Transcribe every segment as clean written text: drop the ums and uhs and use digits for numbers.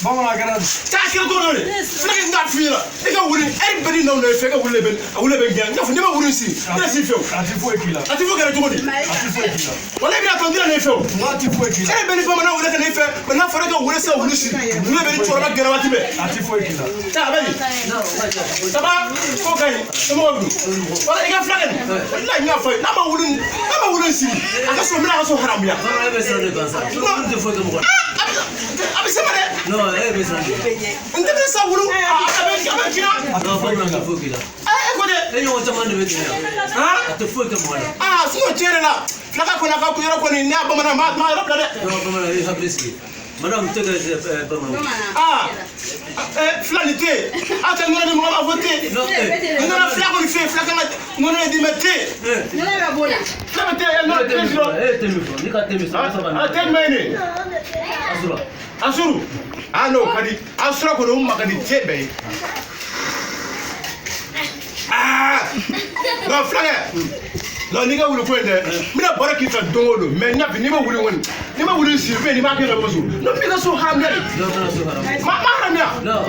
Bamanan kɛra taa kɛra dɔrɔn de fulakɛ n'a f'i ɲɛna i ka wuli e bɛ ni naw na fɛ ka wuli bɛ gɛn n y'a fɔ ne ma wuli si ne si fɛw a ti foyi k'i la a ti fɔ kɛra cogo di a ti foyi k'i la wala i bɛna tɔn dira ne fɛw n'a ti foyi k'i la e bɛ ni bamanan wele ka ne fɛ mɛ n'a fɔra ka wuli sisan wuli si wuli bɛ ni cɛkɔrɔba gɛrɛ waati bɛɛ a ti foyi k'i la taa a bɛ yen saba ko ka ɲi somɔgɔw dun wala i ka fulakɛ nin wala n y'a fɔ ye n'a ma wuli si a ka sɔrɔ n bɛna a ka so haramuya e bɛ siran de kan sa n tɛ foyi kɛ mɔgɔ a bɛ se ma dɛ non e bɛ siran de n tɛ sa wulu a bɛ kira non bamanan tɛ foyi k'i la e ko dɛ e ɲɔgɔn caman de bɛ tɛmɛ yan a tɛ foyi kɛ mɔgɔ la sinon tiɲɛ yɛrɛ la fulaka kɔni a ka yɔrɔ kɔni n'a bamanan ma yɔrɔ bila dɛ non bamanan i hakili sigi madame tɛ kɛ bamanan fila nin tɛ yen a tɛ nɔnɔ di mɔgɔ ma fɔ tɛ yen n nana fila kɔni fɛ yen fila kan ka nɔnɔ ye di mɛ tɛ yen fila bɛ tɛ yen nɔnɔ tɛ yen sɔrɔ e tɛ min fɔ n'i ka tɛ min sɔrɔ a tɛ jumɛn ye nin asura asuru n'o ka di asura kɔni o ma ka di cɛ bɛɛ ye nka fulakɛ non n'i ka wuli ko in dɛ n bɛna baara k'i fɛ don o don mɛ ɲafi n'i ma wuli kɔni n'i ma wuli si fɛ n'i b'a kɛ ka bɔ so n'o b'i ka so haramuya de ma haramuya non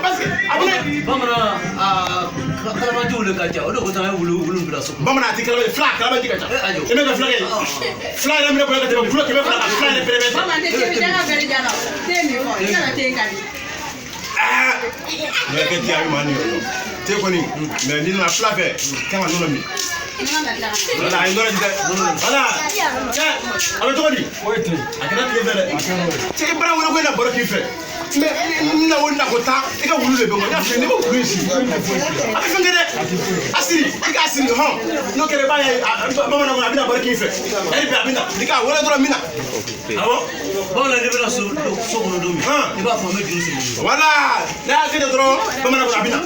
parce que a bɛ ne bamanan kalabanjiw de ka ca o de ko caman ye wulu bila so bamanan a ti kalaban fila kalabanji ka ca i bɛ ka fulakɛ ye fila yɛrɛ minɛ kɔnɔ ka tɛmɛ kulo kɛmɛ fila kan fila yɛrɛ bɛrɛ bɛɛ kɛ diya ɲuman ni yɔrɔ te kɔni mɛ n'i nana fila fɛ kan ka nɔnɔ min wala a ye nɔnɔ di dɛ wala cɛ a bɛ cogo di foyi tɛ yen a kɛra tile fɛ dɛ cɛ i bara wele ko in na baro k'i fɛ mɛ n na o nako tan i ka wulu de bɛ n kɔ n y'a f'i ye ne ma wulu in si a bɛ fɛn kɛ dɛ a siri i k'a siri hɔn n'o kɛra i b'a ye bamanan kɔnɔ a bɛna baro k'i fɛ ɛri bɛ a bɛ na n'i k'a wele dɔrɔn min na awɔ bamanan ne bɛna so kɔnɔ don min i b'a fɔ n bɛ juru siri wala n'a y'a kɛ dɔrɔn bamanan kɔnɔ a bɛ na